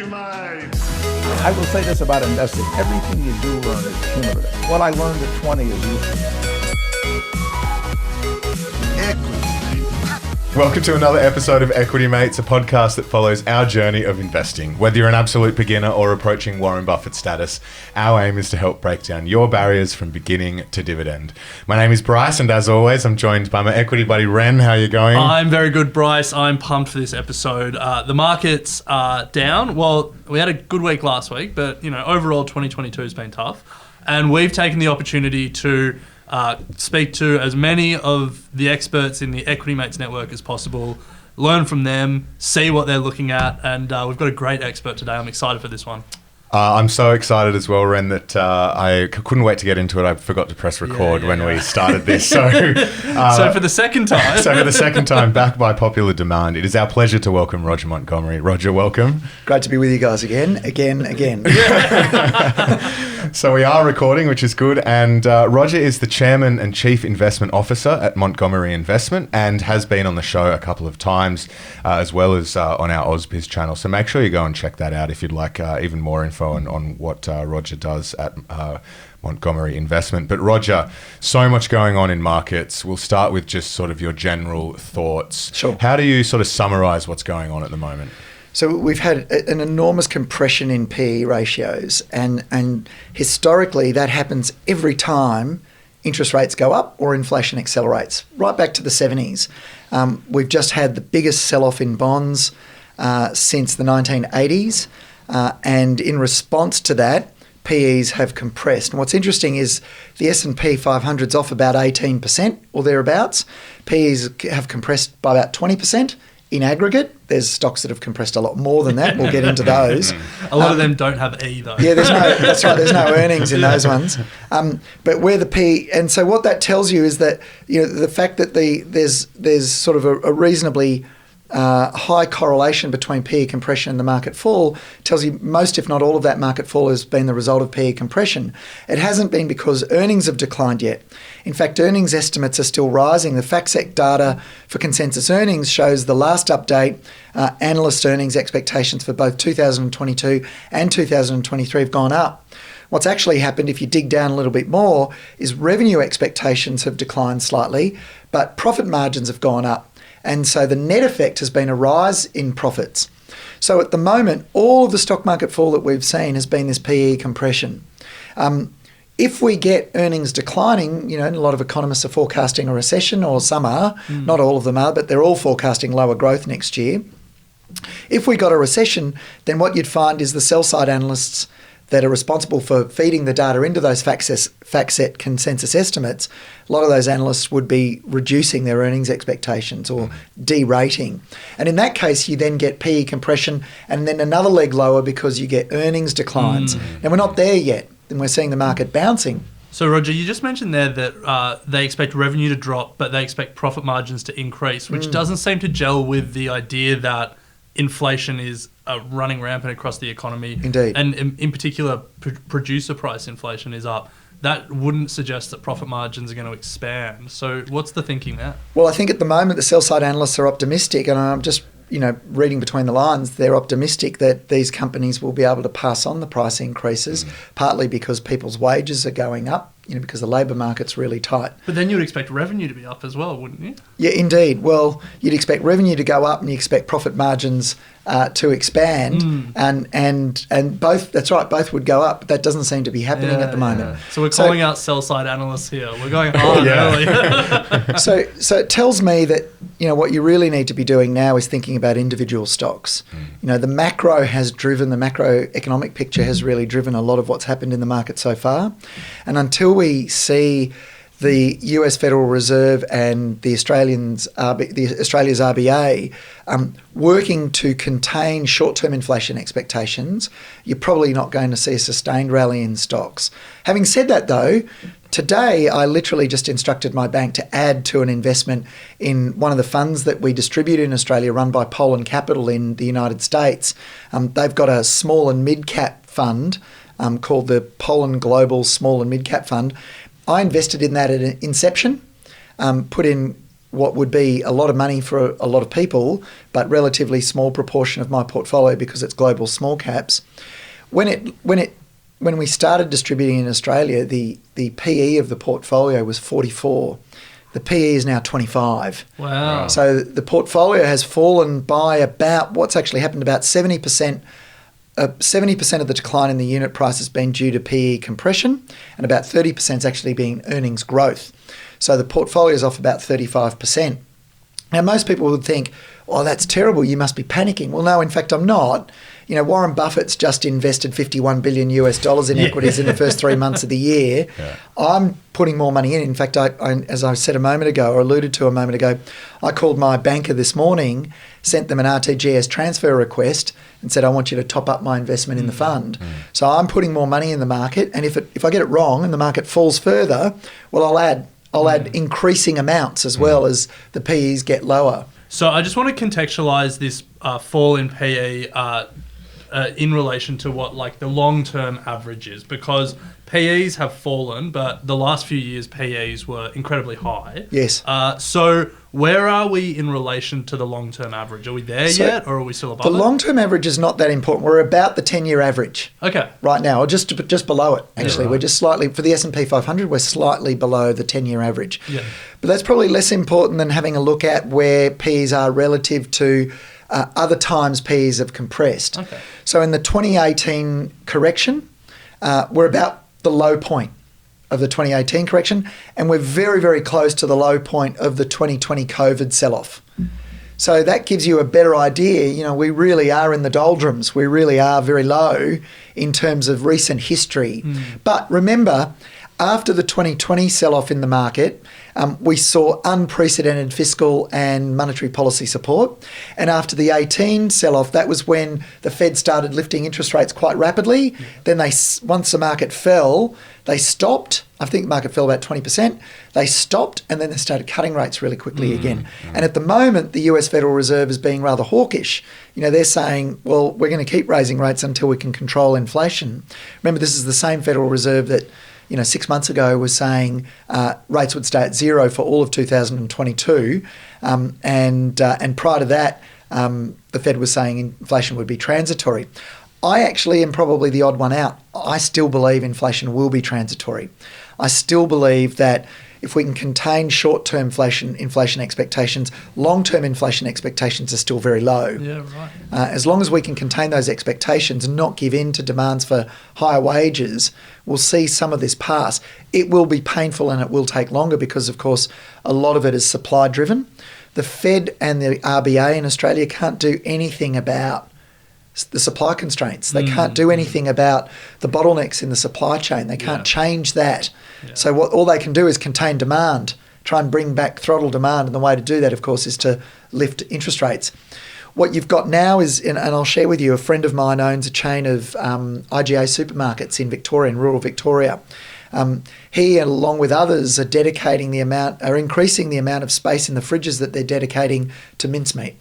Equity Mate. I will say this about investing. Everything you do learn is cumulative. What I learned at 20 is useful. Equity. Welcome to another episode of Equity Mates, a podcast that follows our journey of investing. Whether you're an absolute beginner or approaching Warren Buffett status, our aim is to help break down your barriers from beginning to dividend. My name is Bryce, and as always, I'm joined by my equity buddy, Ren. How are you going? I'm very good, Bryce. I'm pumped for this episode. The markets are down. Well, we had a good week last week, but overall 2022 has been tough. And we've taken the opportunity to speak to as many of the experts in the Equity Mates network as possible, learn from them, see what they're looking at, and we've got a great expert today. I'm excited for this one. I'm so excited as well, Ren, that I couldn't wait to get into it. I forgot to press record when we started this. So for the second time. Back by popular demand, it is our pleasure to welcome Roger Montgomery. Roger, welcome. Great to be with you guys again. So we are recording, which is good. And Roger is the Chairman and Chief Investment Officer at Montgomery Investment and has been on the show a couple of times, as well as on our AusBiz channel. So make sure you go and check that out if you'd like even more info on what Roger does at Montgomery Investment. But Roger, so much going on in markets. We'll start with just sort of your general thoughts. Sure. How do you sort of summarize what's going on at the moment? So we've had an enormous compression in PE ratios, and historically that happens every time interest rates go up or inflation accelerates, right back to the 70s. We've just had the biggest sell-off in bonds since the 1980s, and in response to that, PEs have compressed. And what's interesting is the S&P 500's off about 18% or thereabouts. PEs have compressed by about 20%. In aggregate, there's stocks that have compressed a lot more than that. We'll get into those. A lot of them don't have E though. Yeah, that's right. There's no earnings in those ones. But where the P, and so what that tells you is that the fact that there's sort of a reasonably high correlation between PE compression and the market fall tells you most, if not all, of that market fall has been the result of PE compression. It hasn't been because earnings have declined yet. In fact, earnings estimates are still rising. The FactSet data for consensus earnings shows the last update, analyst earnings expectations for both 2022 and 2023 have gone up. What's actually happened, if you dig down a little bit more, is revenue expectations have declined slightly, but profit margins have gone up. And so the net effect has been a rise in profits. So at the moment, all of the stock market fall that we've seen has been this PE compression. If we get earnings declining, a lot of economists are forecasting a recession, or some are, not all of them are, but they're all forecasting lower growth next year. If we got a recession, then what you'd find is the sell-side analysts that are responsible for feeding the data into those FactSet consensus estimates, a lot of those analysts would be reducing their earnings expectations or derating. And in that case, you then get PE compression and then another leg lower because you get earnings declines. And we're not there yet, and we're seeing the market bouncing. So, Roger, you just mentioned there that they expect revenue to drop, but they expect profit margins to increase, which doesn't seem to gel with the idea that inflation is running rampant across the economy. Indeed. And in particular, producer price inflation is up. That wouldn't suggest that profit margins are going to expand. So what's the thinking there? Well, I think at the moment the sell-side analysts are optimistic, and I'm just reading between the lines, they're optimistic that these companies will be able to pass on the price increases, partly because people's wages are going up, because the labour market's really tight. But then you'd expect revenue to be up as well, wouldn't you? Yeah, indeed. Well, you'd expect revenue to go up and you expect profit margins to expand, and both, that's right, both would go up, but that doesn't seem to be happening at the moment. So we're calling out sell-side analysts here. We're going hard early. So it tells me that, what you really need to be doing now is thinking about individual stocks. The macroeconomic picture has really driven a lot of what's happened in the market so far. And until we see the US Federal Reserve and the Australia's RBA working to contain short-term inflation expectations, you're probably not going to see a sustained rally in stocks. Having said that, though, today I literally just instructed my bank to add to an investment in one of the funds that we distribute in Australia, run by Poland Capital in the United States. They've got a small and mid-cap fund called the Poland Global Small and Mid-Cap Fund. I invested in that at inception, put in what would be a lot of money for a lot of people, but relatively small proportion of my portfolio because it's global small caps. When we started distributing in Australia, the PE of the portfolio was 44. The PE is now 25. Wow. So the portfolio has fallen by about, what's actually happened, about 70%. 70% of the decline in the unit price has been due to PE compression, and about 30% has actually been earnings growth. So the portfolio is off about 35%. Now, most people would think, oh, that's terrible, you must be panicking. Well, no, in fact, I'm not. You know, Warren Buffett's just invested $51 billion in equities in the first 3 months of the year. Yeah. I'm putting more money in. In fact, I, as I said a moment ago, or alluded to a moment ago, I called my banker this morning, sent them an RTGS transfer request and said, I want you to top up my investment in the fund. So I'm putting more money in the market, and if I get it wrong and the market falls further, well, I'll add increasing amounts as well as the PEs get lower. So I just want to contextualize this fall in PE in relation to what like the long-term average is, because PEs have fallen, but the last few years PEs were incredibly high. Yes. So where are we in relation to the long-term average? Are we there yet, or are we still above The it? long-term average is not that important. We're about the 10-year average Okay. right now, or just below it, actually. right. We're just slightly, for the S&P 500, we're slightly below the 10-year average. Yeah. But that's probably less important than having a look at where Ps are relative to other times Ps have compressed. Okay. So in the 2018 correction, we're about the low point of the 2018 correction, and we're very, very close to the low point of the 2020 COVID sell-off. So that gives you a better idea. You know, we really are in the doldrums. We really are very low in terms of recent history. But remember, after the 2020 sell-off in the market, we saw unprecedented fiscal and monetary policy support. And after the 18 sell-off, that was when the Fed started lifting interest rates quite rapidly. Then once the market fell, they stopped. I think the market fell about 20%. They stopped, and then they started cutting rates really quickly again. And at the moment, the US Federal Reserve is being rather hawkish. You know, they're saying, well, we're going to keep raising rates until we can control inflation. Remember, this is the same Federal Reserve that 6 months ago was saying rates would stay at zero for all of 2022. And prior to that, the Fed was saying inflation would be transitory. I actually am probably the odd one out. I still believe inflation will be transitory. I still believe that if we can contain short-term inflation expectations, long-term inflation expectations are still very low. Yeah, right. As long as we can contain those expectations and not give in to demands for higher wages, we'll see some of this pass. It will be painful and it will take longer because, of course, a lot of it is supply-driven. The Fed and the RBA in Australia can't do anything about the supply constraints. They can't do anything about the bottlenecks in the supply chain. They can't change that. Yeah. So all they can do is contain demand, try and bring back throttle demand. And the way to do that, of course, is to lift interest rates. What you've got now is, and I'll share with you, a friend of mine owns a chain of IGA supermarkets in Victoria, in rural Victoria. He, along with others, are increasing the amount of space in the fridges that they're dedicating to mincemeat.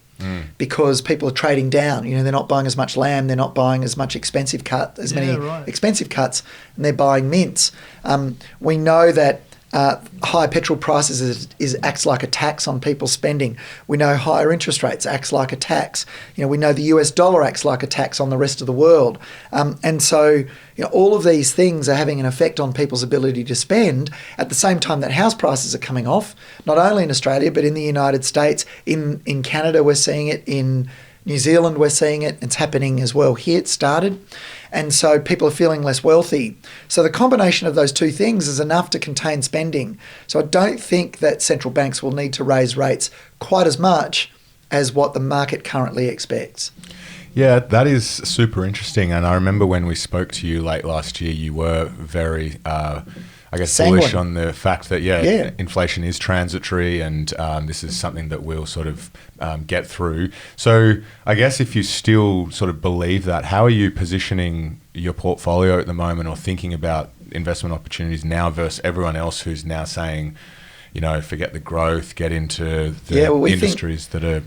Because people are trading down. You know, they're not buying as much lamb, they're not buying as many expensive cuts, and they're buying mince. We know that higher petrol prices acts like a tax on people's spending. We know higher interest rates acts like a tax. You know, we know the US dollar acts like a tax on the rest of the world. And so, all of these things are having an effect on people's ability to spend at the same time that house prices are coming off, not only in Australia, but in the United States. In Canada, we're seeing it. In New Zealand, we're seeing it. It's happening as well here. It started. And so people are feeling less wealthy. So the combination of those two things is enough to contain spending. So I don't think that central banks will need to raise rates quite as much as what the market currently expects. Yeah, that is super interesting. And I remember when we spoke to you late last year, you were very, Sanguine. bullish on the fact that, inflation is transitory and this is something that we'll sort of get through. So I guess if you still sort of believe that, how are you positioning your portfolio at the moment or thinking about investment opportunities now versus everyone else who's now saying, forget the growth, get into the industries that are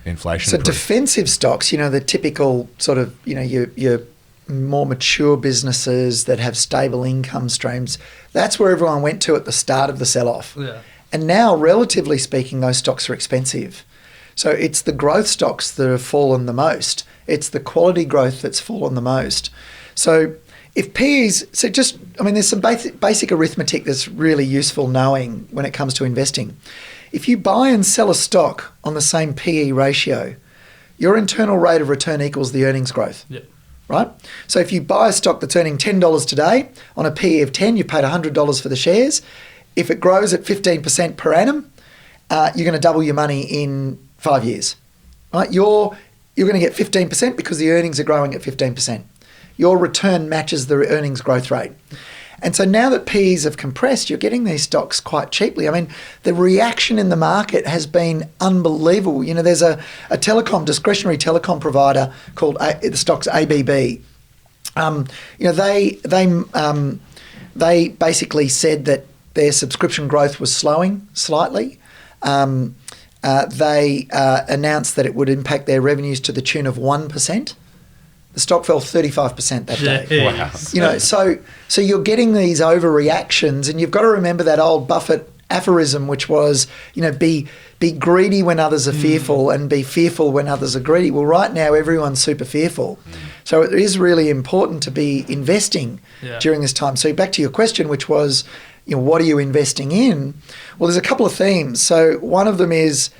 inflation proof? So defensive stocks, the typical sort of, your more mature businesses that have stable income streams, that's where everyone went to at the start of the sell-off. Yeah. And now, relatively speaking, those stocks are expensive. So it's the growth stocks that have fallen the most. It's the quality growth that's fallen the most. So if PEs, there's some basic arithmetic that's really useful knowing when it comes to investing. If you buy and sell a stock on the same PE ratio, your internal rate of return equals the earnings growth. Yep. Right? So if you buy a stock that's earning $10 today on a PE of 10, you paid $100 for the shares. If it grows at 15% per annum, you're going to double your money in 5 years. Right? You're going to get 15% because the earnings are growing at 15%. Your return matches the earnings growth rate. And so now that PEs have compressed, you're getting these stocks quite cheaply. I mean, the reaction in the market has been unbelievable. You know, there's a discretionary telecom provider called the stock's ABB. They basically said that their subscription growth was slowing slightly. They announced that it would impact their revenues to the tune of 1%. The stock fell 35% that day. Jeez. You know, so you're getting these overreactions, and you've got to remember that old Buffett aphorism, which was, you know, be greedy when others are fearful and be fearful when others are greedy. Well, right now everyone's super fearful. So it is really important to be investing during this time. So back to your question, which was, you know, what are you investing in? Well, there's a couple of themes. So one of them is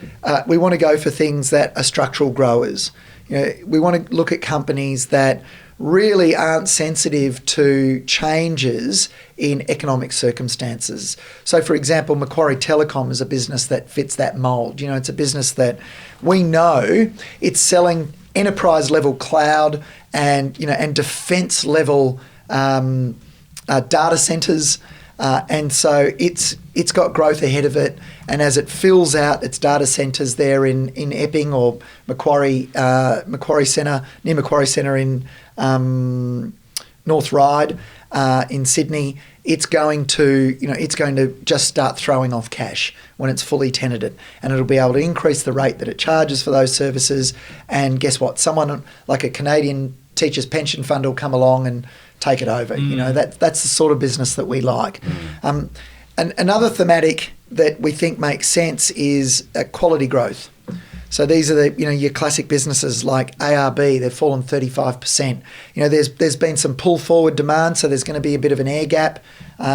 we want to go for things that are structural growers. You know, we want to look at companies that really aren't sensitive to changes in economic circumstances. So, for example, Macquarie Telecom is a business that fits that mould. You know, it's a business that we know it's selling enterprise-level cloud and, you know, and defence-level data centres. And so it's got growth ahead of it, and as it fills out its data centres there in Epping or Macquarie Centre, near Macquarie Centre in North Ryde in Sydney, it's going to just start throwing off cash when it's fully tenanted, and it'll be able to increase the rate that it charges for those services. And guess what? Someone like a Canadian teachers' pension fund will come along and take it over. You know, that's the sort of business that we like. And another thematic that we think makes sense is quality growth. So these are your classic businesses like ARB. They've fallen 35%. You know, there's been some pull forward demand, so there's going to be a bit of an air gap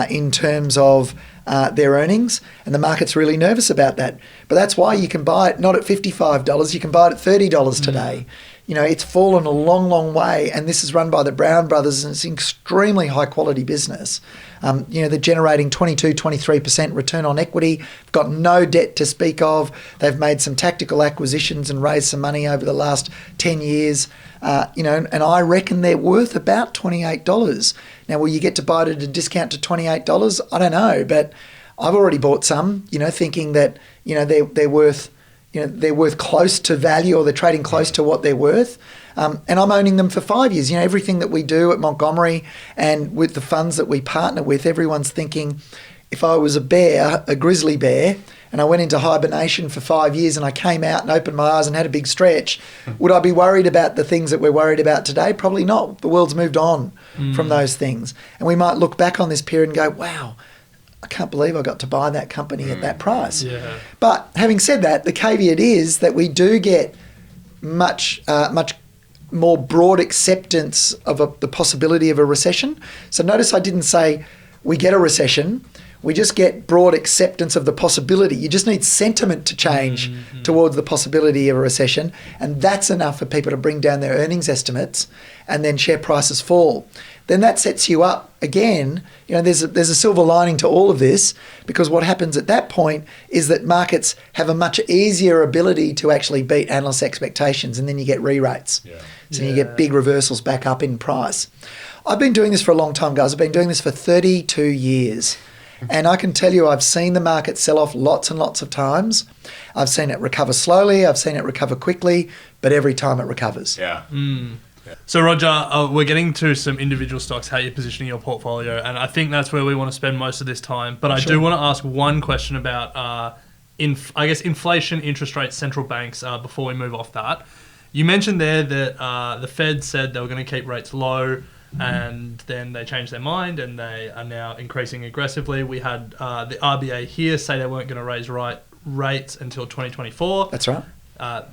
in terms of their earnings, and the market's really nervous about that. But that's why you can buy it not at $55, you can buy it at $30 today. You know, it's fallen a long, long way, and this is run by the Brown brothers, and it's an extremely high-quality business. You know, they're generating 22, 23% return on equity, got no debt to speak of. They've made some tactical acquisitions and raised some money over the last 10 years, you know, and I reckon they're worth about $28. Now, will you get to buy it at a discount to $28? I don't know, but I've already bought some, you know, thinking that, you know, they're worth... You know, they're worth close to value, or they're trading close to what they're worth. And I'm owning them for 5 years. You know, everything that we do at Montgomery and with the funds that we partner with, everyone's thinking, if I was a grizzly bear, and I went into hibernation for 5 years and I came out and opened my eyes and had a big stretch, would I be worried about the things that we're worried about today? Probably not. The world's moved on from those things. And we might look back on this period and go, wow, I can't believe I got to buy that company at that price. Yeah. But having said that, the caveat is that we do get much more broad acceptance of the possibility of a recession. So notice I didn't say we get a recession. We just get broad acceptance of the possibility. You just need sentiment to change towards the possibility of a recession, and that's enough for people to bring down their earnings estimates, and then share prices fall. Then that sets you up again. You know, there's a silver lining to all of this, because what happens at that point is that markets have a much easier ability to actually beat analyst expectations, and then you get re-rates. So you get big reversals back up in price. I've been doing this for a long time, guys. I've been doing this for 32 years. And I can tell you I've seen the market sell off lots and lots of times. I've seen it recover slowly. I've seen it recover quickly, but every time it recovers. Yeah. So, Roger, we're getting to some individual stocks, how you're positioning your portfolio, and I think that's where we want to spend most of this time. But I do want to ask one question about, inflation, interest rates, central banks, before we move off that. You mentioned there that the Fed said they were going to keep rates low. and then they changed their mind and they are now increasing aggressively. We had the RBA here say they weren't going to raise rates until 2024. That's right.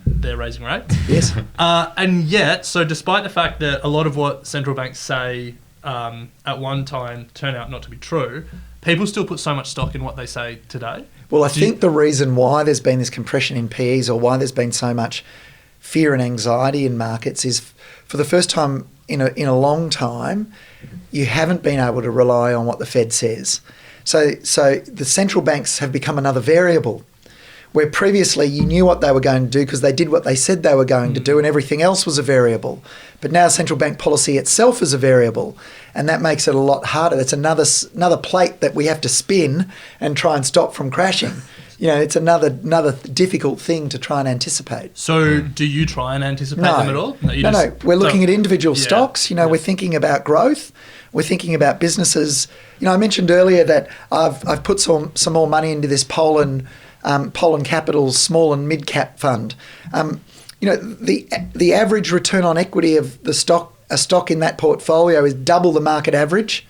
They're raising rates. Yes. And yet, so despite the fact that a lot of what central banks say at one time turn out not to be true, people still put so much stock in what they say today. Well, I think the reason why there's been this compression in PEs, or why there's been so much fear and anxiety in markets, is for the first time in a long time, you haven't been able to rely on what the Fed says. So the central banks have become another variable, where previously you knew what they were going to do because they did what they said they were going to do, and everything else was a variable. But now central bank policy itself is a variable, and that makes it a lot harder. It's another plate that we have to spin and try and stop from crashing. It's another difficult thing to try and anticipate. So do you try and anticipate them at all? No. We're looking at individual stocks. We're thinking about growth. We're thinking about businesses. I mentioned earlier that I've put some more money into this Poland Capital's small and mid cap fund. The average return on equity of a stock in that portfolio is double the market average.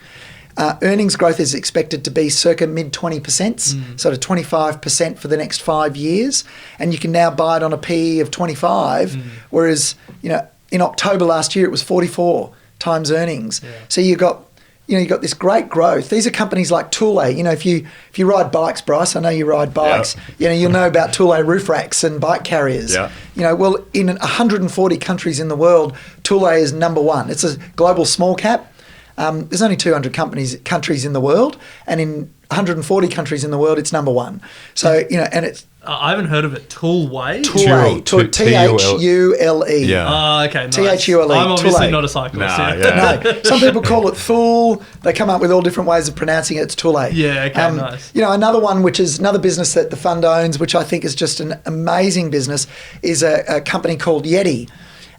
Earnings growth is expected to be circa mid 20%, sort of 25% for the next 5 years, and you can now buy it on a PE of 25, whereas in October last year it was 44 times earnings. Yeah. So you've got this great growth. These are companies like Thule. If you ride bikes, Bryce, I know you ride bikes. Yeah. You'll know about Thule roof racks and bike carriers. Yeah. Well, in 140 countries in the world, Thule is number one. It's a global small cap. There's only 200 countries in the world, and in 140 countries in the world, it's number one. So and it's. I haven't heard of it. Thule? Thule. T-H-U-L-E. Yeah. Okay, nice. T-H-U-L-E. I'm obviously Thule. not a cyclist. No, some people call it Thule. They come up with all different ways of pronouncing it. It's Thule. Yeah, okay, nice. Another one, which is another business that the fund owns, which I think is just an amazing business, is a company called Yeti.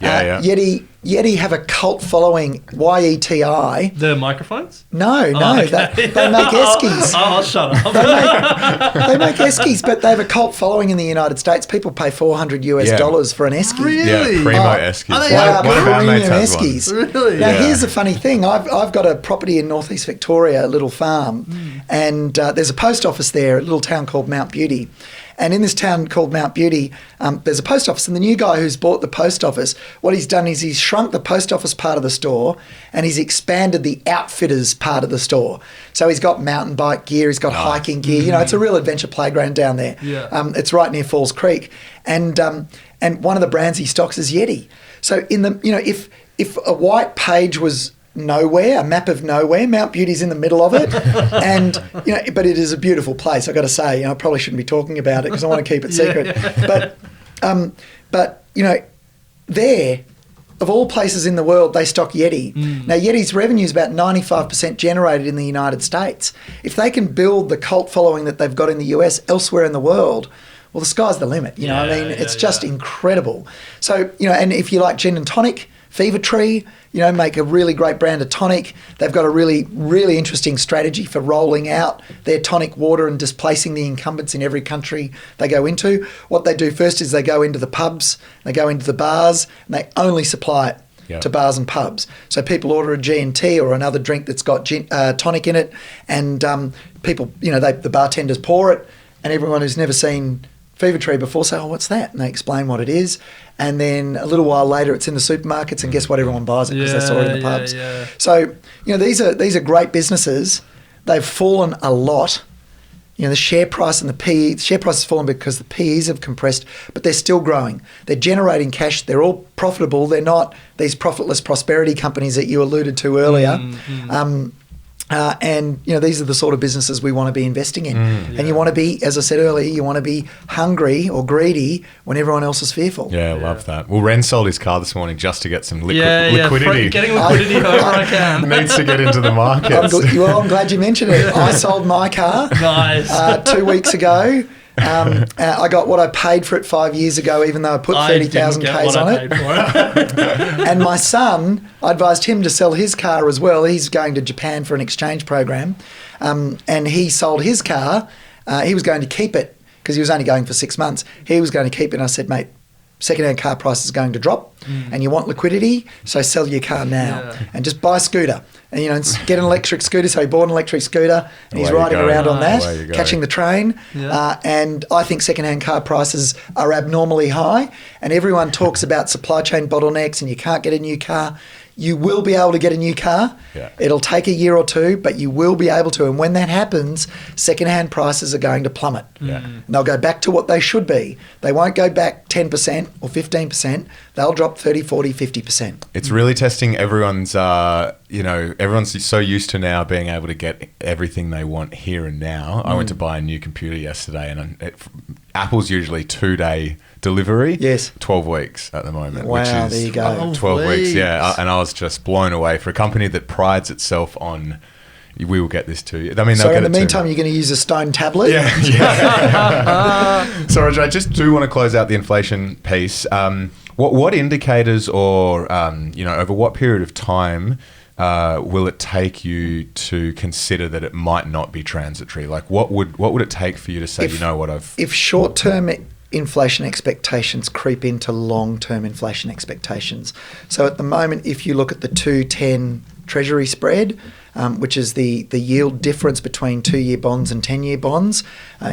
Yeti have a cult following, Y-E-T-I. The microphones? No, okay. they make Eskies. I'll shut up. They make Eskies, but they have a cult following in the United States. People pay $400 for an Esky. Really? Yeah, Primo Eskies. They are premium Eskies. Really? Now, here's the funny thing. I've got a property in northeast Victoria, a little farm, and there's a post office there, a little town called Mount Beauty. And in this town called Mount Beauty, there's a post office. And the new guy who's bought the post office, what he's done is he's shrunk the post office part of the store and he's expanded the outfitters part of the store. So he's got mountain bike gear, he's got hiking gear. It's a real adventure playground down there. Yeah. It's right near Falls Creek. And one of the brands he stocks is Yeti. So if a white page was nowhere, a map of nowhere, Mount Beauty's in the middle of it, and but it is a beautiful place. I've got to say, I probably shouldn't be talking about it because I want to keep it secret. But there, of all places in the world, they stock Yeti. Now Yeti's revenue is about 95% generated in the United States. If they can build the cult following that they've got in the US elsewhere in the world, well, the sky's the limit. It's just incredible. So and if you like gin and tonic, Fever Tree, make a really great brand of tonic. They've got a really, really interesting strategy for rolling out their tonic water and displacing the incumbents in every country they go into. What they do first is they go into the pubs, they go into the bars, and they only supply it to bars and pubs. So people order a G&T or another drink that's got tonic in it, and people, the bartenders pour it, and everyone who's never seen Fever Tree before say, what's that? And they explain what it is. And then a little while later, it's in the supermarkets, and guess what? Everyone buys it because they saw it in the pubs. Yeah. So, these are great businesses. They've fallen a lot. The share price and the PE, the share price has fallen because the PEs have compressed, but they're still growing. They're generating cash. They're all profitable. They're not these profitless prosperity companies that you alluded to earlier. And these are the sort of businesses we want to be investing in. And you want to be, as I said earlier, you want to be hungry or greedy when everyone else is fearful. Yeah, I love that. Well, Ren sold his car this morning just to get some liquidity. Getting liquidity however I can. Needs to get into the markets. I'm glad you mentioned it. I sold my car nice. 2 weeks ago. I got what I paid for it 5 years ago, even though I put 30,000 Ks on it. And my son, I advised him to sell his car as well. He's going to Japan for an exchange program, and he sold his car. He was going to keep it because he was only going for 6 months. He was going to keep it, and I said, mate, second-hand car prices are going to drop, and you want liquidity, so sell your car now and just buy a scooter. And, get an electric scooter. So he bought an electric scooter, and he's Away you riding go. around on Away you that, go. catching the train. And I think second-hand car prices are abnormally high, and everyone talks about supply chain bottlenecks and you can't get a new car. You will be able to get a new car. Yeah. It'll take a year or two, but you will be able to. And when that happens, second-hand prices are going to plummet. And they'll go back to what they should be. They won't go back 10% or 15%. They'll drop 30, 40, 50%. It's really testing everyone's, everyone's so used to now being able to get everything they want here and now. I went to buy a new computer yesterday, and Apple's usually 2-day delivery. Yes. 12 weeks at the moment. Wow, which is there you go. 12 weeks, yeah. And I was just blown away for a company that prides itself on, we will get this to you. I mean, So they'll in get the it meantime, to you're going to use a stone tablet? yeah. So, Roger, I just do want to close out the inflation piece. What indicators or, over what period of time will it take you to consider that it might not be transitory? Like, what would it take for you to say, If short-term inflation expectations creep into long-term inflation expectations. So at the moment, if you look at the 2-10 Treasury spread, which is the yield difference between 2-year bonds and 10-year bonds,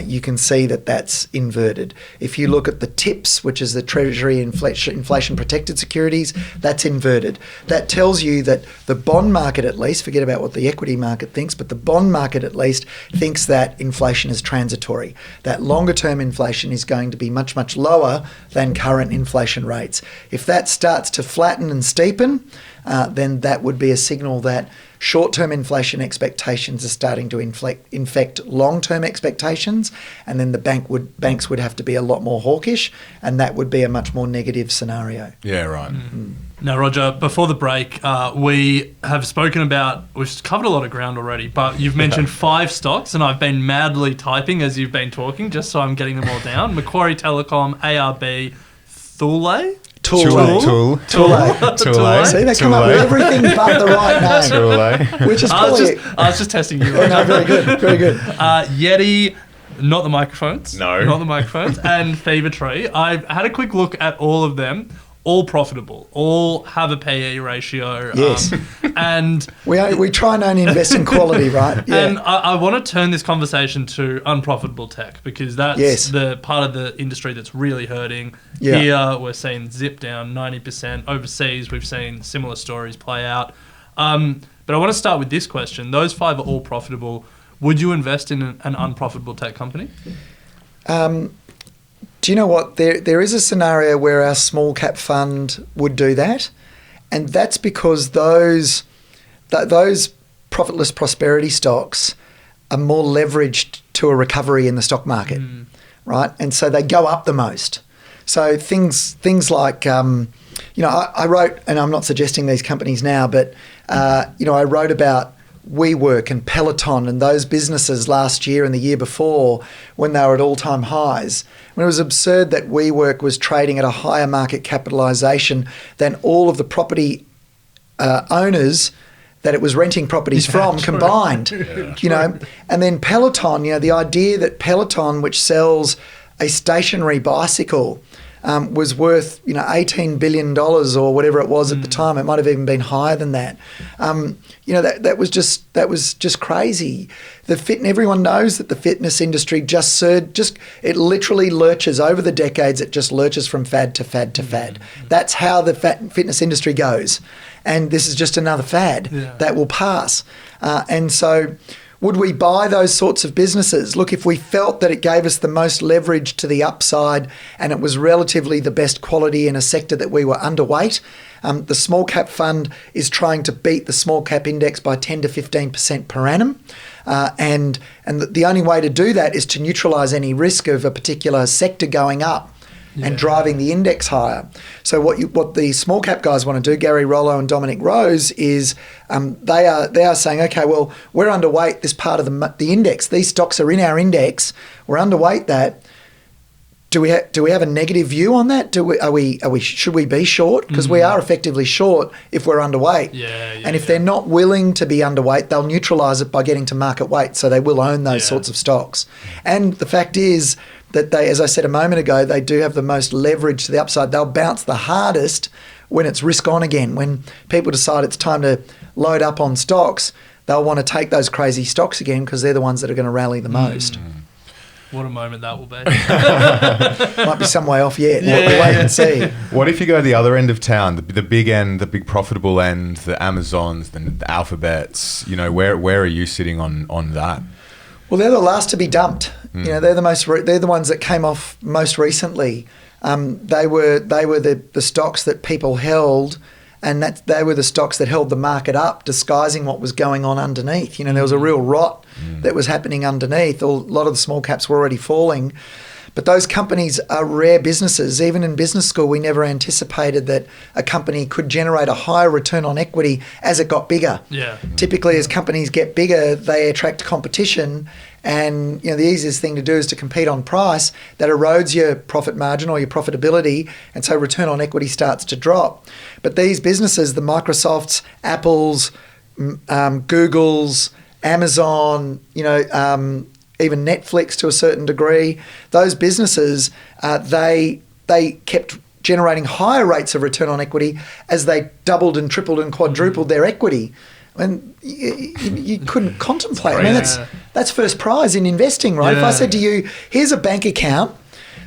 you can see that that's inverted. If you look at the TIPS, which is the Treasury inflation protected securities, that's inverted. That tells you that the bond market, at least, forget about what the equity market thinks, but the bond market at least thinks that inflation is transitory. That longer term inflation is going to be much, much lower than current inflation rates. If that starts to flatten and steepen, then that would be a signal that short-term inflation expectations are starting to infect long-term expectations, and then the banks would have to be a lot more hawkish, and that would be a much more negative scenario. Yeah, right. Now, Roger, before the break, we've covered a lot of ground already, but you've mentioned 5 stocks, and I've been madly typing as you've been talking, just so I'm getting them all down. Macquarie Telecom, ARB, Thule. Tool. See, they come up with everything but the right name, Tool. which is I probably... was just testing you. No, very good, very good. Yeti, not the microphones. No. Not the microphones. And Fever Tree. I had a quick look at all of them. All profitable. All have a PE ratio. Yes. And We try and only invest in quality, right? Yeah. And I want to turn this conversation to unprofitable tech, because that's the part of the industry that's really hurting. Yeah. Here, we're seeing zip down 90%. Overseas, we've seen similar stories play out. But I want to start with this question. Those 5 are all profitable. Would you invest in an unprofitable tech company? Do you know what? There is a scenario where our small cap fund would do that, and that's because those profitless prosperity stocks are more leveraged to a recovery in the stock market, right? And so they go up the most. So things like, I wrote, and I'm not suggesting these companies now, but I wrote about WeWork and Peloton and those businesses last year and the year before when they were at all-time highs. When it was absurd that WeWork was trading at a higher market capitalisation than all of the property owners that it was renting properties from combined. And then Peloton, the idea that Peloton, which sells a stationary bicycle, was worth $18 billion or whatever it was at the time. It might have even been higher than that. That was just crazy. Everyone knows that the fitness industry it literally lurches over the decades. It just lurches from fad to fad to fad. That's how the fitness industry goes, and this is just another fad that will pass. And so, would we buy those sorts of businesses? Look, if we felt that it gave us the most leverage to the upside and it was relatively the best quality in a sector that we were underweight, the small cap fund is trying to beat the small cap index by 10 to 15% per annum. And the only way to do that is to neutralise any risk of a particular sector going up and driving the index higher. So what the small cap guys want to do, Gary Rollo and Dominic Rose, is they are saying, okay, well, we're underweight this part of the index. These stocks are in our index. We're underweight that. Do we have a negative view on that? Should we be short? Because we are effectively short if we're underweight. And if they're not willing to be underweight, they'll neutralise it by getting to market weight. So they will own those sorts of stocks. And the fact is that they, as I said a moment ago, they do have the most leverage to the upside. They'll bounce the hardest when it's risk on again. When people decide it's time to load up on stocks, they'll want to take those crazy stocks again because they're the ones that are going to rally the most. What a moment that will be. Might be some way off yet. We'll wait and see. What if you go the other end of town, the big end, the big profitable end, the Amazons, the Alphabets? You know, where are you sitting on that? Well, they're the last to be dumped. You know, they're the ones that came off most recently. They were the stocks that people held, and they were the stocks that held the market up, disguising what was going on underneath. You know, there was a real rot that was happening underneath. A lot of the small caps were already falling. But those companies are rare businesses. Even in business school, we never anticipated that a company could generate a higher return on equity as it got bigger. Yeah. Typically, as companies get bigger, they attract competition. And you know, the easiest thing to do is to compete on price. That erodes your profit margin or your profitability, and so return on equity starts to drop. But these businesses, the Microsofts, Apples, Googles, Amazon, you know, even Netflix to a certain degree, those businesses, they kept generating higher rates of return on equity as they doubled and tripled and quadrupled their equity. And you couldn't contemplate. I mean, that's first prize in investing, right? If I said to you, here's a bank account.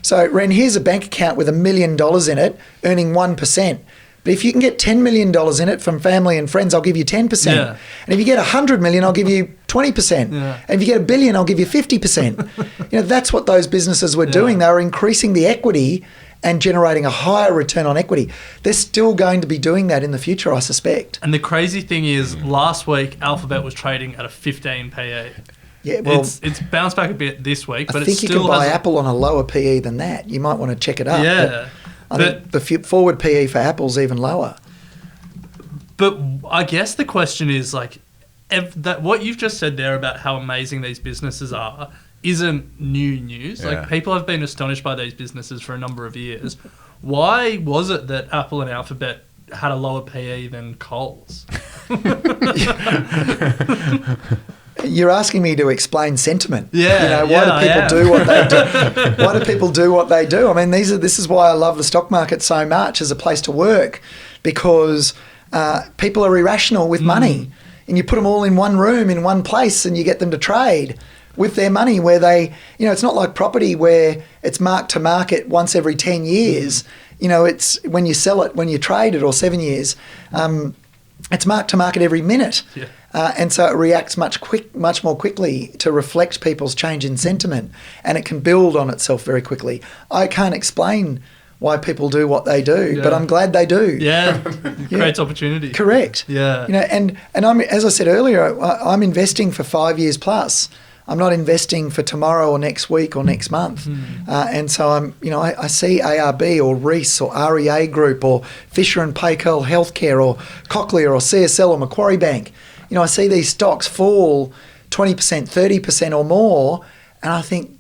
So, Ren, here's a bank account with $1 million in it, earning 1%. But if you can get $10 million in it from family and friends, I'll give you 10%. Yeah. And if you get $100 million, I'll give you 20%. Yeah. And if you get $1 billion, I'll give you 50%. You know, that's what those businesses were doing. They were increasing the equity and generating a higher return on equity. They're still going to be doing that in the future, I suspect. And the crazy thing is, last week, Alphabet was trading at a 15 PE. Yeah, well, it's bounced back a bit this week, but I think it still you can buy Apple on a lower PE than that. You might want to check it up. Yeah. I think the forward PE for Apple's even lower. But I guess the question is, like, what you've just said there about how amazing these businesses are isn't new news. Like, people have been astonished by these businesses for a number of years. Why was it that Apple and Alphabet had a lower PE than Coles? You're asking me to explain sentiment. Yeah. You know, why do people do what they do? Why do people do what they do? I mean, this is why I love the stock market so much as a place to work, because people are irrational with money, and you put them all in one room, in one place, and you get them to trade with their money where they, you know, it's not like property where it's marked to market once every 10 years. You know, it's when you sell it, when you trade it, or 7 years, it's marked to market every minute. Yeah. And so it reacts much more quickly to reflect people's change in sentiment, and it can build on itself very quickly. I can't explain why people do what they do, but I'm glad they do. Yeah, creates opportunity. Correct. Yeah. You know, and I'm, as I said earlier, I'm investing for 5 years plus. I'm not investing for tomorrow or next week or next month. And so I see ARB or Reece or REA Group or Fisher and Paykel Healthcare or Cochlear or CSL or Macquarie Bank. You know, I see these stocks fall 20%, 30% or more, and I think,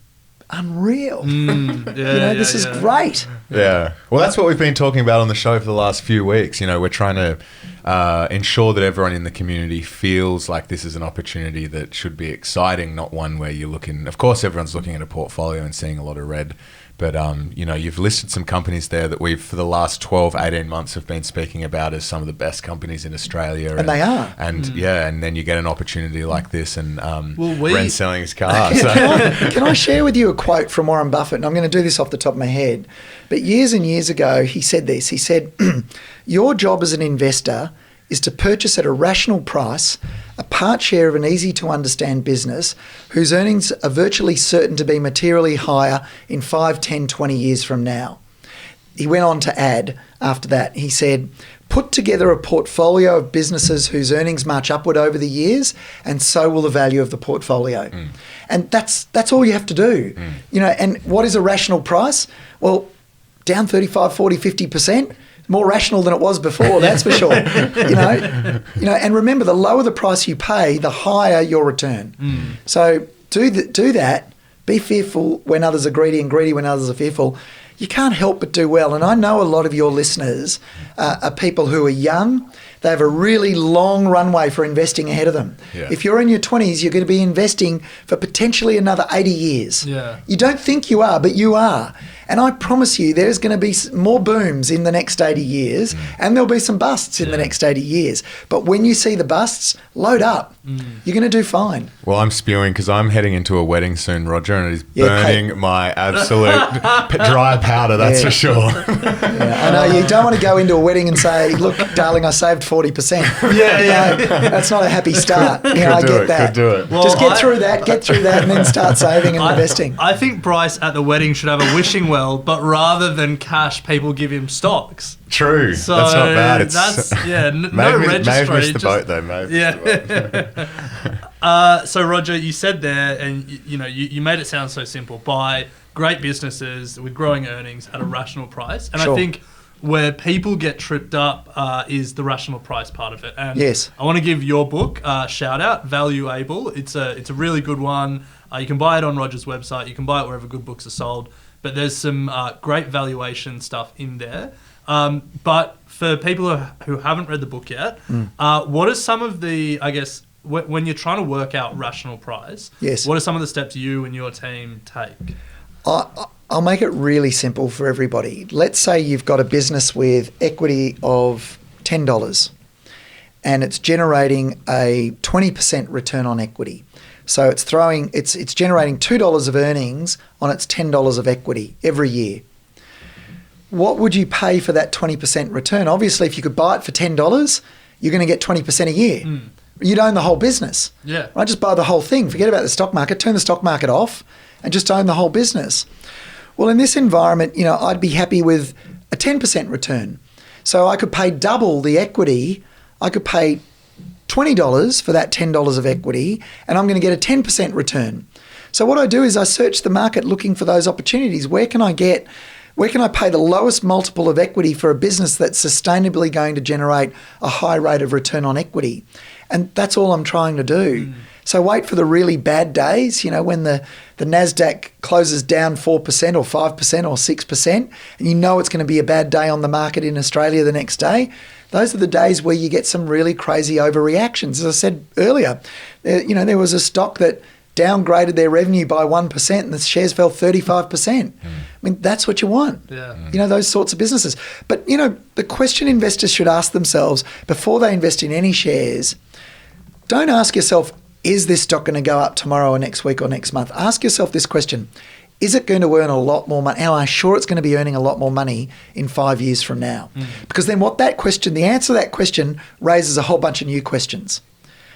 unreal. This is great. Yeah. Well, that's what we've been talking about on the show for the last few weeks. You know, we're trying to ensure that everyone in the community feels like this is an opportunity that should be exciting, not one where you're looking... Of course, everyone's looking at a portfolio and seeing a lot of red. But, you know, you've listed some companies there that we've, for the last 12, 18 months, have been speaking about as some of the best companies in Australia. And they are. And, and then you get an opportunity like this, and Ren's selling his car. So. Can I share with you a quote from Warren Buffett? And I'm going to do this off the top of my head. But years and years ago, he said this. He said, your job as an investor is to purchase at a rational price a part share of an easy-to-understand business whose earnings are virtually certain to be materially higher in 5, 10, 20 years from now. He went on to add, after that, he said, put together a portfolio of businesses whose earnings march upward over the years, and so will the value of the portfolio. And that's all you have to do. You know, and what is a rational price? Well, down 35, 40, 50%. More rational than it was before, that's for sure. You know, and remember, the lower the price you pay, the higher your return. So do that. Be fearful when others are greedy, and greedy when others are fearful. you can't help but do well. And I know a lot of your listeners are people who are young. They have a really long runway for investing ahead of them. Yeah. If you're in your 20s, you're going to be investing for potentially another 80 years. Yeah. You don't think you are, but you are. And I promise you, there's going to be more booms in the next 80 years, and there'll be some busts in the next 80 years. But when you see the busts, load up. You're going to do fine. Well, I'm spewing because I'm heading into a wedding soon, Roger, and it is Yeah, burning my absolute dry powder, that's Yeah. for sure. Yeah, I know you don't want to go into a wedding and say, "Look, darling, I saved 40%." Yeah. That's not a happy start. I do get it, that. could do it. Well, Just get through that, and then start saving and investing. I think Bryce at the wedding should have a wishing well, but rather than cash, people give him stocks. True. So that's not bad. It's no may have registry. missed the just- boat though, mate. Yeah. So Roger, you said there, and you made it sound so simple. Buy great businesses with growing earnings at a rational price, and Sure. I think where people get tripped up is the rational price part of it. And Yes. I want to give your book a shout out, Valuable. It's a really good one. You can buy it on Roger's website. You can buy it wherever good books are sold. But there's some great valuation stuff in there. But for people who haven't read the book yet, what are some of the, I guess, when you're trying to work out rational price, Yes. what are some of the steps you and your team take? I'll make it really simple for everybody. Let's say you've got a business with equity of $10 and it's generating a 20% return on equity. So it's generating $2 of earnings on its $10 of equity every year. What would you pay for that 20% return? Obviously, if you could buy it for $10, you're going to get 20% a year. You'd own the whole business. Yeah. Right? Just buy the whole thing. Forget about the stock market. Turn the stock market off and just own the whole business. Well, in this environment, I'd be happy with a 10% return. So I could pay double the equity. I could pay $20 for that $10 of equity, and I'm going to get a 10% return. So what I do is I search the market looking for those opportunities. Where can I pay the lowest multiple of equity for a business that's sustainably going to generate a high rate of return on equity? And that's all I'm trying to do. So wait for the really bad days, when the NASDAQ closes down 4% or 5% or 6%, and it's going to be a bad day on the market in Australia the next day. Those are the days where you get some really crazy overreactions. As I said earlier, there was a stock that downgraded their revenue by 1% and the shares fell 35%. I mean, that's what you want. Yeah. Those sorts of businesses. But, the question investors should ask themselves before they invest in any shares, don't ask yourself, is this stock going to go up tomorrow or next week or next month? Ask yourself this question. Is it going to earn a lot more money? Am I sure it's going to be earning a lot more money in 5 years from now? Because then the answer to that question raises a whole bunch of new questions,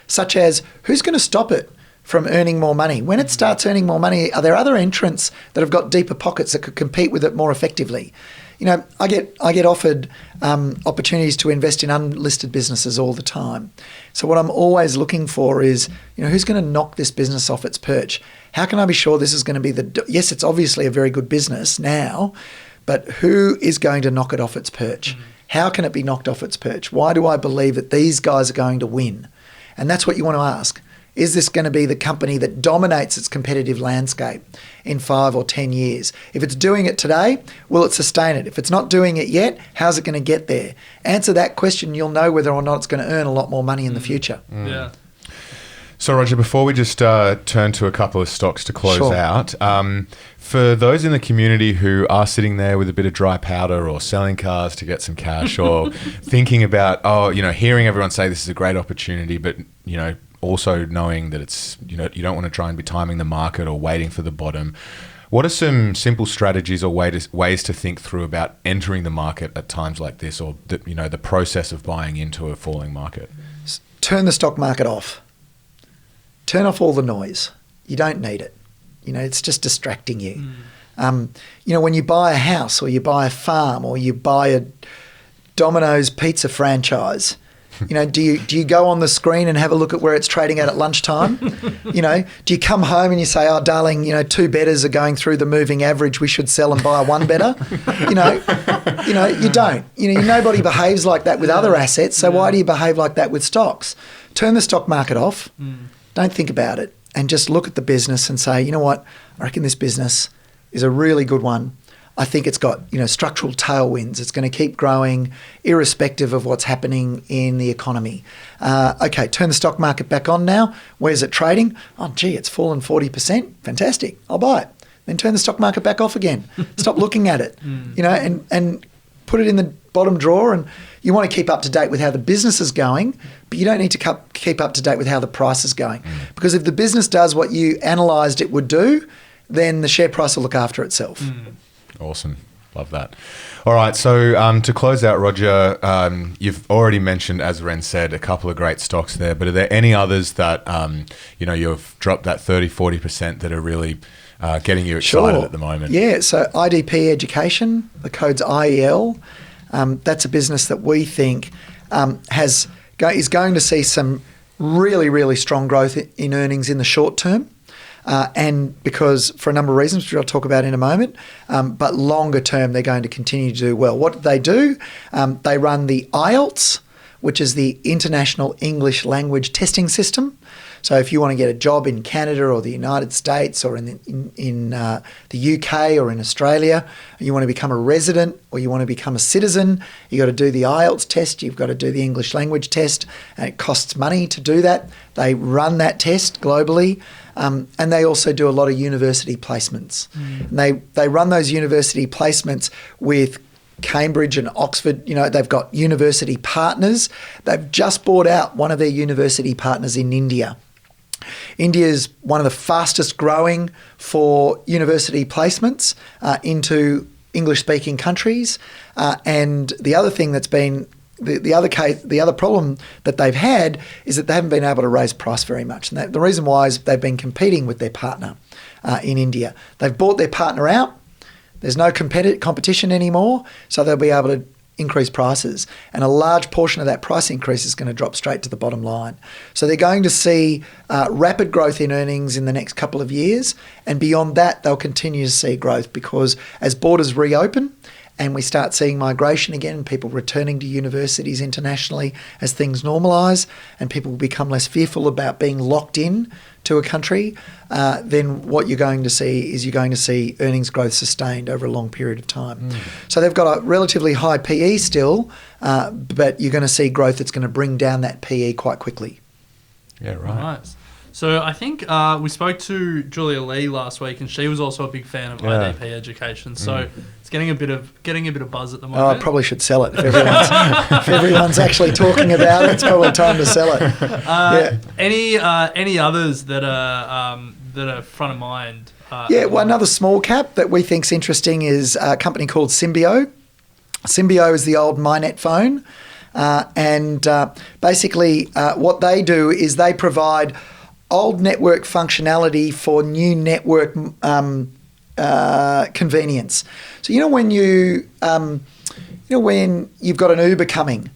such as who's going to stop it from earning more money? When it starts earning more money, are there other entrants that have got deeper pockets that could compete with it more effectively? I get offered opportunities to invest in unlisted businesses all the time. So what I'm always looking for is, who's going to knock this business off its perch? How can I be sure this is going to be yes, it's obviously a very good business now, but who is going to knock it off its perch? How can it be knocked off its perch? Why do I believe that these guys are going to win? And that's what you want to ask. Is this going to be the company that dominates its competitive landscape in 5 or 10 years? If it's doing it today, will it sustain it? If it's not doing it yet, how's it going to get there? Answer that question, you'll know whether or not it's going to earn a lot more money in the future. Yeah. So, Roger, before we just turn to a couple of stocks to close Sure. out, for those in the community who are sitting there with a bit of dry powder or selling cars to get some cash or thinking about, hearing everyone say this is a great opportunity, but, also knowing that it's, you don't want to try and be timing the market or waiting for the bottom. What are some simple strategies or ways to think through about entering the market at times like this, or the process of buying into a falling market? Turn the stock market off. Turn off all the noise. You don't need it. It's just distracting you. When you buy a house or you buy a farm or you buy a Domino's pizza franchise, do you go on the screen and have a look at where it's trading at lunchtime? Do you come home and you say, oh, darling, 2 betters are going through the moving average. We should sell and buy a 1 better. You don't. Nobody behaves like that with other assets. So why do you behave like that with stocks? Turn the stock market off. Don't think about it and just look at the business and say, you know what? I reckon this business is a really good one. I think it's got, structural tailwinds. It's going to keep growing irrespective of what's happening in the economy. Okay, turn the stock market back on now. Where's it trading? Oh, gee, it's fallen 40%. Fantastic. I'll buy it. Then turn the stock market back off again. Stop looking at it, and put it in the bottom drawer. And you want to keep up to date with how the business is going, but you don't need to keep up to date with how the price is going. Because if the business does what you analysed it would do, then the share price will look after itself. Awesome. Love that. All right. So to close out, Roger, you've already mentioned, as Ren said, a couple of great stocks there, but are there any others that, you've dropped that 30-40% that are really getting you excited at the moment? Yeah. So IDP Education, the code's IEL. That's a business that we think is going to see some really, really strong growth in earnings in the short term. And because for a number of reasons, which I'll talk about in a moment, but longer term, they're going to continue to do well. What they do, they run the IELTS, which is the International English Language Testing System. So if you want to get a job in Canada or the United States or in the UK or in Australia, you want to become a resident or you want to become a citizen, you got to do the IELTS test, you've got to do the English language test, and it costs money to do that. They run that test globally. And they also do a lot of university placements. And they run those university placements with Cambridge and Oxford. They've got university partners. They've just bought out one of their university partners in India. India is one of the fastest growing for university placements into English-speaking countries. And the other thing that's been the other problem that they've had is that they haven't been able to raise price very much. And the reason why is they've been competing with their partner in India. They've bought their partner out. There's no competition anymore, so they'll be able to increase prices. And a large portion of that price increase is going to drop straight to the bottom line. So they're going to see rapid growth in earnings in the next couple of years. And beyond that, they'll continue to see growth because as borders reopen, and we start seeing migration again, people returning to universities internationally as things normalise, and people will become less fearful about being locked in to a country, then what you're going to see earnings growth sustained over a long period of time. So they've got a relatively high PE still, but you're going to see growth that's going to bring down that PE quite quickly. Yeah, right. Nice. So I think we spoke to Julia Lee last week, and she was also a big fan of IDP Education. So it's getting a bit of buzz at the moment. Oh, I probably should sell it. If everyone's actually talking about it, it's probably time to sell it. Any others that are front of mind? Well, another small cap that we think's interesting is a company called Symbio. Symbio is the old MyNet phone, and basically what they do is they provide old network functionality for new network convenience. So when when you've got an Uber coming,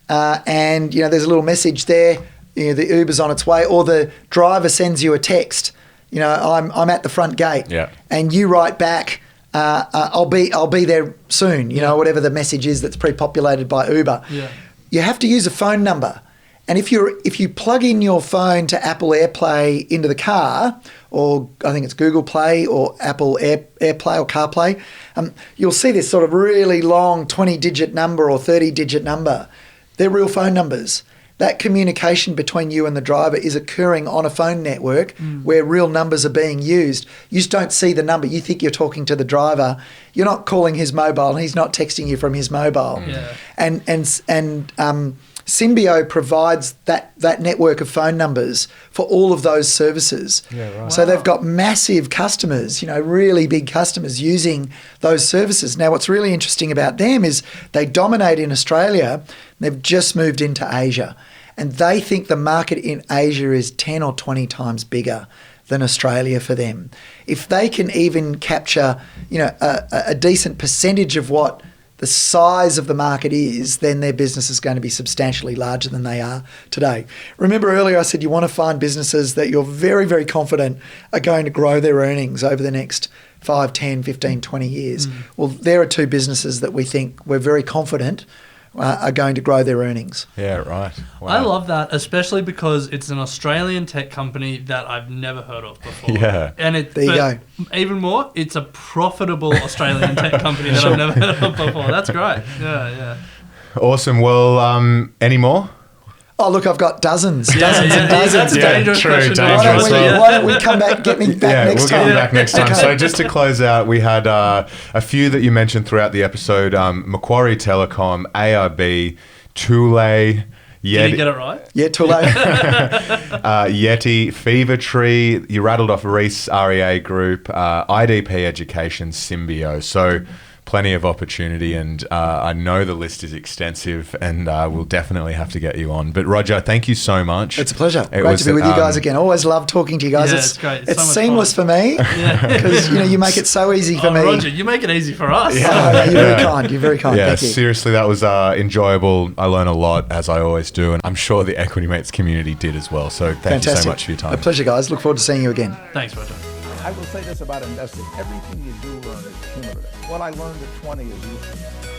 and there's a little message there, the Uber's on its way, or the driver sends you a text, I'm at the front gate, and you write back, I'll be there soon, whatever the message is that's pre-populated by Uber. You have to use a phone number. And if you plug in your phone to Apple AirPlay into the car, or I think it's Google Play or Apple AirPlay or CarPlay, you'll see this sort of really long 20-digit number or 30-digit number. They're real phone numbers. That communication between you and the driver is occurring on a phone network where real numbers are being used. You just don't see the number. You think you're talking to the driver. You're not calling his mobile, and he's not texting you from his mobile. And Symbio provides that network of phone numbers for all of those services. So they've got massive customers, really big customers using those services. Now, what's really interesting about them is they dominate in Australia. They've just moved into Asia, and they think the market in Asia is 10 or 20 times bigger than Australia for them. If they can even capture, a decent percentage of what the size of the market is, then their business is going to be substantially larger than they are today. Remember earlier I said you want to find businesses that you're very, very confident are going to grow their earnings over the next 5, 10, 15, 20 years. Well, there are two businesses that we think we're very confident are going to grow their earnings. Yeah, right. Wow. I love that, especially because it's an Australian tech company that I've never heard of before. Yeah. And There you go. Even more, it's a profitable Australian tech company that I've never heard of before. That's great. Yeah. Awesome. Well, any more? Oh, look, I've got dozens and That's dozens. a dangerous true, question to dangerous. ask. Why don't, we, Yeah. why don't we come back, get me back next we'll time? get you back next time. Okay. So just to close out, we had a few that you mentioned throughout the episode: Macquarie Telecom, ARB, Thule, Did you Yeti, get it right? Yeah, too late. Yeti, Fever Tree. You rattled off Reese REA Group, IDP Education, Symbio. So plenty of opportunity, and I know the list is extensive, and we'll definitely have to get you on. But Roger, thank you so much. It's a pleasure. It Great was, to be with you guys again. Always love talking to you guys. Yeah, it's great. It's It's so much seamless fun. for me because you make it so easy for me. Roger, you make it easy for us. Oh, no, you're very kind. You're very kind. Yeah, Thank you. seriously, that was enjoyable. I learned a lot, as I always do, and I'm sure the Equity Mates community did as well. So thank you Fantastic. so much for your time. A pleasure, guys. Look forward to seeing you again. Thanks, Roger. I will say this about investing. Everything you do learn is cumulative. What I learned at 20 is useful.